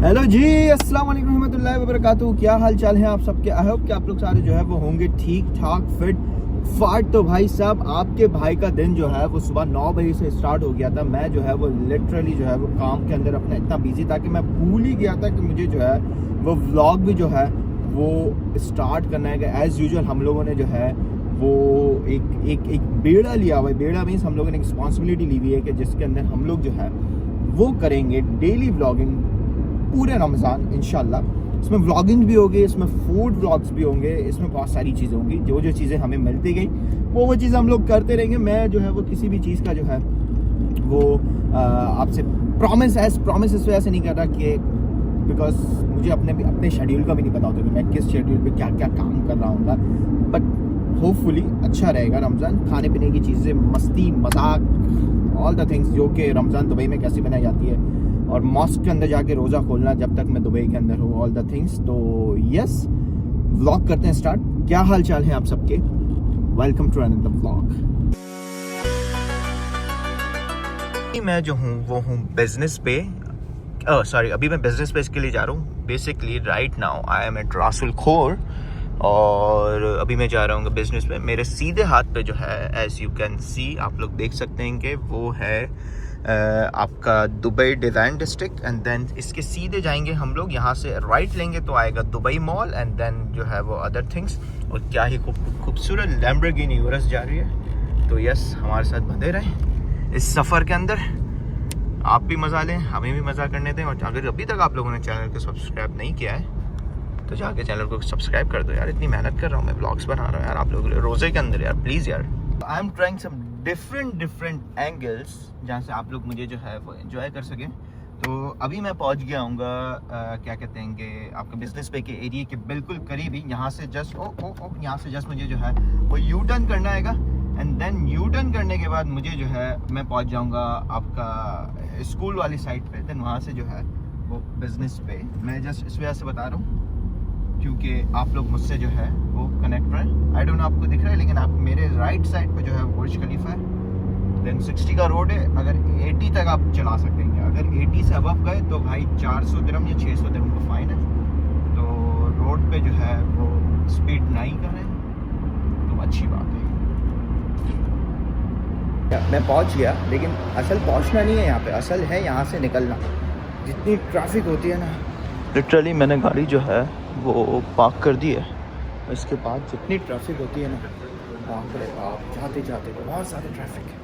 Hello जी, अस्सलाम वालेकुम रहमतुल्लाहि व बरकातहू। क्या हाल चाल है आप सबके? आई होप कि आप लोग सारे जो है वो होंगे ठीक ठाक फिट फाट। तो भाई साहब, आपके भाई का दिन जो है वो सुबह 9 बजे से स्टार्ट हो गया था। मैं जो है वो लिटरली जो है वो काम के अंदर अपना इतना बिजी था कि मैं भूल ही गया था कि मुझे जो है वो व्लॉग भी जो है वो स्टार्ट करना है। एज़ यूजुअल हम लोगों ने जो है वो एक बेड़ा लिया हुआ है। बेड़ा मीन्स हम लोगों ने रिस्पॉन्सिबिलिटी ली हुई है कि जिसके अंदर हम लोग जो है वो करेंगे डेली व्लॉगिंग पूरे रमज़ान इंशाल्लाह। इसमें व्लॉगिंग भी होगी, इसमें फूड व्लॉग्स भी होंगे, इसमें बहुत सारी चीज़ें होंगी। जो जो चीज़ें हमें मिलती गई वो चीज़ें हम लोग करते रहेंगे। मैं जो है वो किसी भी चीज़ का जो है वो आपसे प्रॉमिस इस वजह से नहीं कर रहा कि बिकॉज मुझे अपने शेड्यूल का भी नहीं पता होता कि मैं किस शेड्यूल पे क्या क्या काम कर रहा हूँ। बट होपफुली अच्छा रहेगा रमज़ान। खाने पीने की चीज़ें, मस्ती मजाक, ऑल द थिंग्स जो कि रमज़ान दुबई में कैसे बनाई जाती है, और मॉस्क के अंदर जाके रोज़ा खोलना जब तक मैं दुबई के अंदर हूँ, ऑल द थिंग्स। तो यस, व्लॉग करते हैं स्टार्ट। क्या हाल चाल है आप सबके? Welcome to another vlog. मैं जो हूँ वो हूँ बिजनेस पे। सॉरी, अभी मैं बिजनेस पे इसके लिए जा रहा हूँ। Basically right now I am at Rasul Khor, और अभी मैं जा रहा हूँ बिजनेस पे। मेरे सीधे हाथ पे जो है, एज यू कैन सी, आप लोग देख सकते हैं कि वो है आपका Dubai design district. And then इसके सीधे जाएंगे हम लोग, यहाँ से राइट लेंगे तो आएगा दुबई मॉल, एंड देन जो है वो अदर थिंग्स। और क्या ही खूबसूरत लैम्बोर्गिनी यूरस जा रही है। तो यस, हमारे साथ बंधे रहें इस सफ़र के अंदर। आप भी मज़ा लें, हमें भी मज़ा करने दें। और अगर अभी तक आप लोगों ने चैनल को सब्सक्राइब नहीं किया है तो जाके चैनल को सब्सक्राइब कर दो यार। इतनी मेहनत कर रहा हूँ मैं, ब्लॉग्स बना रहा हूँ यार आप लोग रोज़े के अंदर यार, प्लीज़ यार। I am trying some different angles जहाँ से आप लोग मुझे जो है वो एंजॉय कर सकें। तो अभी मैं पहुँच गया हूँ क्या कहते हैं कि आपके बिजनेस पे के एरिया के बिल्कुल करीब ही। यहाँ से जस्ट यहाँ से जस्ट मुझे जो है वो यू टर्न करना है। एंड देन यू टर्न करने के बाद मुझे जो है मैं पहुँच जाऊँगा आपका स्कूल वाली साइड पे। देन वहाँ से जो है वो बिजनेस पे। मैं जस्ट इस वजह से बता रहा हूँ क्योंकि आप लोग मुझसे जो है वो कनेक्ट रहें। आई डोंट नो आपको दिख रहा है, लेकिन आप मेरे राइट साइड पे जो है बुर्ज खलीफा है। देन 60 का रोड है। अगर 80 तक आप चला सकते हैं, अगर 80 से अबव गए तो भाई 400 दिरहम या 600 दिरहम का फ़ाइन है। तो रोड पे जो है वो स्पीड नहीं करें तो अच्छी बात है। मैं पहुंच गया, लेकिन असल पहुंचना नहीं है यहाँ पे, असल है यहाँ से निकलना। जितनी ट्रैफिक होती है ना, लिटरली मैंने गाड़ी जो है वो पार्क कर दी है। इसके बाद जितनी ट्रैफिक होती है ना, बाप रे बाप, जाते जाते बहुत ज़्यादा ट्रैफिक है।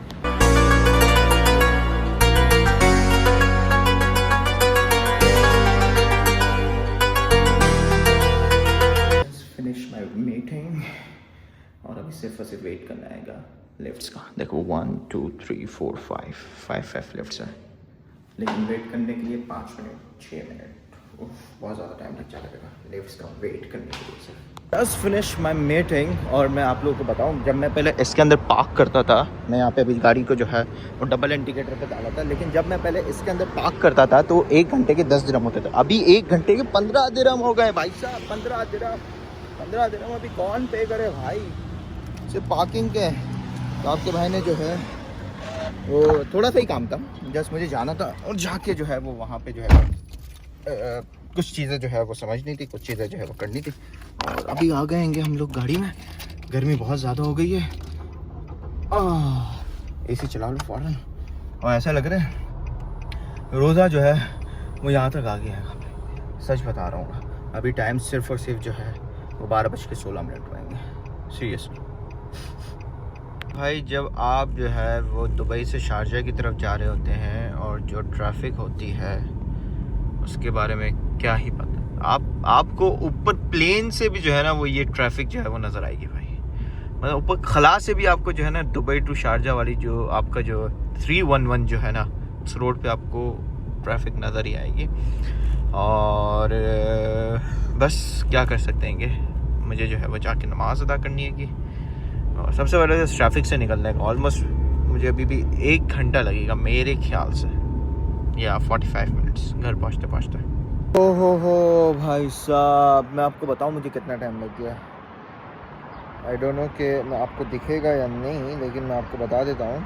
फिनिश माय मीटिंग, और अभी सिर्फ और सिर्फ वेट करना है लिफ्ट्स का। देखो 1 2 3 4 5 लिफ्ट्स हैं, लेकिन वेट करने के लिए 5 मिनट 6 मिनट बहुत ज़्यादा टाइम लग जाएगा लिफ्ट्स का वेट करने के लिए। Just finish my meeting. और मैं आप लोगों को बताऊं, जब मैं पहले इसके अंदर पार्क करता था, मैं यहाँ पे अभी गाड़ी को जो है वो डबल इंडिकेटर पे डाला था, लेकिन जब मैं पहले इसके अंदर पार्क करता था तो 1 घंटे के 10 दिरहम होते थे। अभी 1 घंटे के 15 दिरहम हो गए भाई साहब। 15 दिरहम अभी कौन पे करे भाई, सिर्फ पार्किंग के। तो आपके भाई ने जो है वो थोड़ा सा ही काम था, जस्ट मुझे जाना था और जाके जो है वो वहाँ पे जो है कुछ चीज़ें जो है वो समझनी थी, कुछ चीज़ें जो है वो करनी थी। और अभी आ गएंगे हम लोग गाड़ी में। गर्मी बहुत ज़्यादा हो गई है। एसी चला लो फ़ौरन। और ऐसा लग रहा है रोज़ा जो है वो यहाँ तक आ गया है। सच बता रहा हूँ, अभी टाइम सिर्फ और सिर्फ जो है वो 12:16 होंगे। सीरियसली भाई, जब आप जो है वो दुबई से शारजा की तरफ जा रहे होते हैं और जो ट्रैफिक होती है उसके बारे में क्या ही पता। आपको ऊपर प्लेन से भी जो है ना वो ये ट्रैफिक जो है वो नज़र आएगी भाई। मतलब ऊपर खला से भी आपको जो है ना दुबई टू शारजा वाली जो आपका जो 311 जो है ना, उस रोड पे आपको ट्रैफिक नज़र ही आएगी। और बस क्या कर सकते हैं कि मुझे जो है वो जाके नमाज़ अदा करनी है कि। और सबसे पहले तो ट्रैफिक से निकलने का ऑलमोस्ट मुझे अभी भी 1 घंटा लगेगा मेरे ख्याल से, या 45 मिनट्स घर पहुँचते। हो भाई साहब, मैं आपको बताऊं मुझे कितना टाइम लग गया। आई डोंट नो कि मैं आपको दिखेगा या नहीं, लेकिन मैं आपको बता देता हूं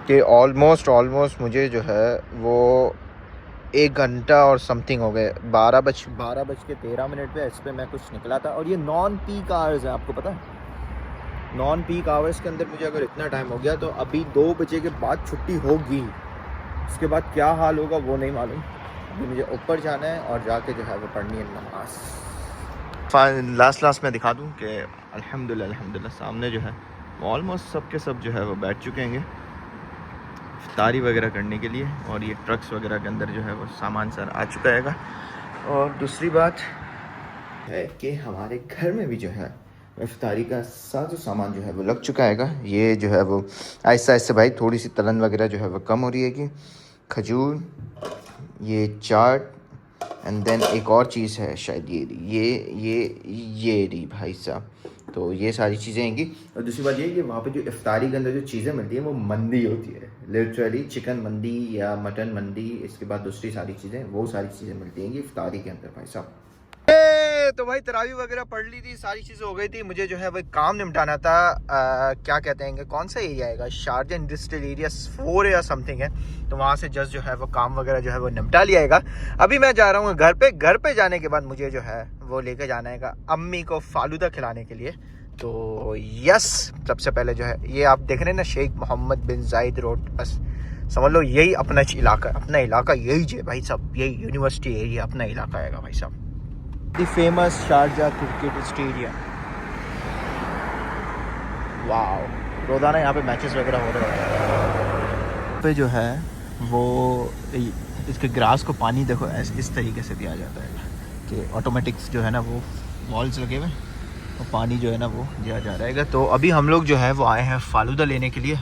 कि ऑलमोस्ट मुझे जो है वो 1 घंटा और समथिंग हो गए। 12 बज के 13 मिनट पे इस पर मैं कुछ निकला था। और ये नॉन पीक आवर्स है, आपको पता है। नॉन पीक आवर्स के अंदर मुझे अगर इतना टाइम हो गया तो अभी 2 बजे के बाद छुट्टी होगी। उसके बाद क्या हाल होगा वो नहीं मालूम। अभी मुझे ऊपर जाना है और जाके जो है वो पढ़नी है नमाज। लास्ट में दिखा दूँ कि अल्हम्दुलिल्लाह सामने जो है ऑलमोस्ट सब के सब जो है वो बैठ चुके हैं इफ्तारी वगैरह करने के लिए। और ये ट्रक्स वगैरह के अंदर जो है वो सामान सर आ चुका है। और दूसरी बात है कि हमारे घर में भी जो है इफ्तारी का सारा सामान जो है वो लग चुका है। ये जो है वो आहिस्ता आहिस्ता भाई थोड़ी सी तलन वगैरह जो है वो कम हो रही है कि खजूर, ये चाट एंड देन एक और चीज़ है शायद ये रही भाई साहब। तो ये सारी चीज़ें आएंगी। और दूसरी बात ये कि वहाँ पे जो इफ्तारी के अंदर जो चीज़ें मिलती हैं वो मंदी होती है, लिटरली चिकन मंदी या मटन मंदी। इसके बाद दूसरी सारी चीज़ें, वो सारी चीज़ें मिलती हैं इफ्तारी के अंदर भाई साहब। तो भाई तरावी वगैरह पढ़ ली थी, सारी चीज़ें हो गई थी। मुझे जो है वो काम निपटाना था। क्या कहते हैं, कौन सा एरिया आएगा, शारजा इंडस्ट्रियल एरिया 4 या समथिंग है। तो वहाँ से जस्ट जो है वो काम वगैरह जो है वो निपटा लिया। अभी मैं जा रहा हूँ घर पे। घर पे जाने के बाद मुझे जो है वो लेके जाना है अम्मी को फालूदा खिलाने के लिए। तो यस, सबसे पहले जो है ये आप देख रहे हैं ना, शेख मोहम्मद बिन जायद रोड, बस समझ लो यही अपना इलाका यही है भाई साहब। यही यूनिवर्सिटी एरिया अपना इलाका आएगा भाई साहब। The famous Sharjah cricket stadium. वाह, रोज़ाना यहाँ पे मैचेस वगैरह हो रहे हैं। पे जो है वो इसके ग्रास को पानी देखो इस तरीके से दिया जाता है कि ऑटोमेटिक्स जो है ना वो वॉल्स लगे हुए और पानी जो है ना वो दिया जा रहा है। तो अभी हम लोग जो है वो आए हैं फ़ालूदा लेने के लिए।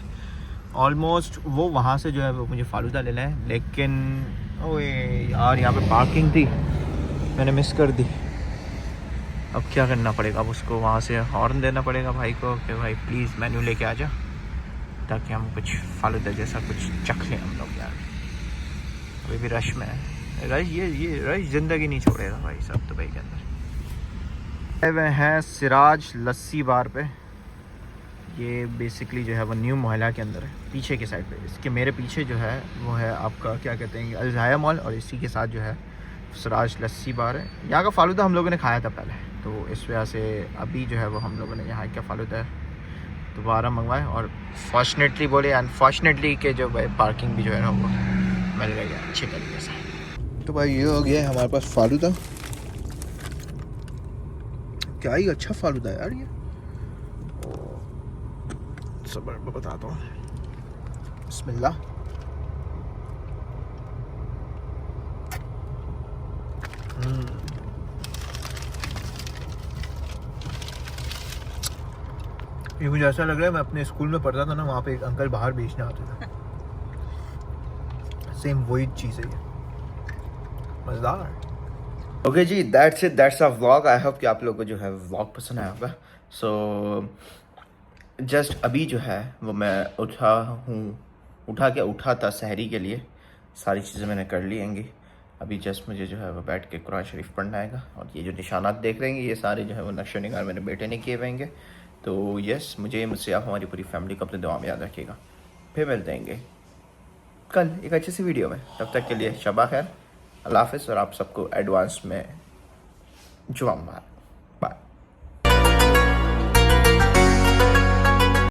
ऑलमोस्ट वो वहाँ से जो है वो मुझे फ़ालूदा लेना है, लेकिन ओए यार यहाँ पे पार्किंग थी, मैंने मिस कर दी। अब क्या करना पड़ेगा, अब उसको वहाँ से हॉर्न देना पड़ेगा भाई को कि भाई प्लीज़ मेन्यू लेके आ जा, ताकि हम कुछ फ़ालूदा जैसा कुछ चख लें हम लोग यार। अभी भी रश में है। ये रश ज़िंदगी नहीं छोड़ेगा भाई साहब दुबई के अंदर। वे हैं सिराज लस्सी बार पे। ये बेसिकली जो है वो न्यू मोहल्ला के अंदर है, पीछे की साइड पे। इसके मेरे पीछे जो है वो है आपका क्या कहते हैं अलजाया मॉल, और इसी के साथ जो है सिराज लस्सी बार है। यहाँ का फ़ालूदा हम लोगों ने खाया था पहले, तो इस वजह से अभी जो है वो हम लोगों ने यहाँ का फ़ालूदा दोबारा मंगवाए। और फॉर्चुनेटली बोले अनफॉर्चुनेटली के जो भाई पार्किंग भी जो है ना वो मिल गई है अच्छे तरीके से। तो भाई ये हो गया है हमारे पास फ़ालूदा। क्या ही अच्छा फ़ालूदा यार ये। सबर मैं बताता हूँ, बिस्मिल्लाह। ये मुझे ऐसा लग रहा है मैं अपने स्कूल में पढ़ता था ना, वहाँ पे एक अंकल बाहर बेचने आते थे। सेम वही चीज़ है ये, मज़ेदार। ओके जी, that's it, that's a vlog. I hope कि आप लोगों को जो है व्लॉग पसंद आया होगा। सो जस्ट अभी जो है वो मैं उठा था सहरी के लिए। सारी चीज़ें मैंने कर ली होंगी। अभी जस्ट मुझे जो है वो बैठ के कुरान शरीफ पढ़ना आएगा। और ये जो निशानात देख रहे हैं ये सारे जो है वो नक्शो निगार मेरे बेटे ने किए हुए होंगे। तो यस, मुझसे आप हमारी पूरी फैमिली को अपने दुआ में याद रखिएगा। फिर मिलते हैं कल एक अच्छी सी वीडियो में। तब तक के लिए शबा खैर, अल्लाह हाफ़िज़, और आप सबको एडवांस में जुम्मा मुबारक। बाय।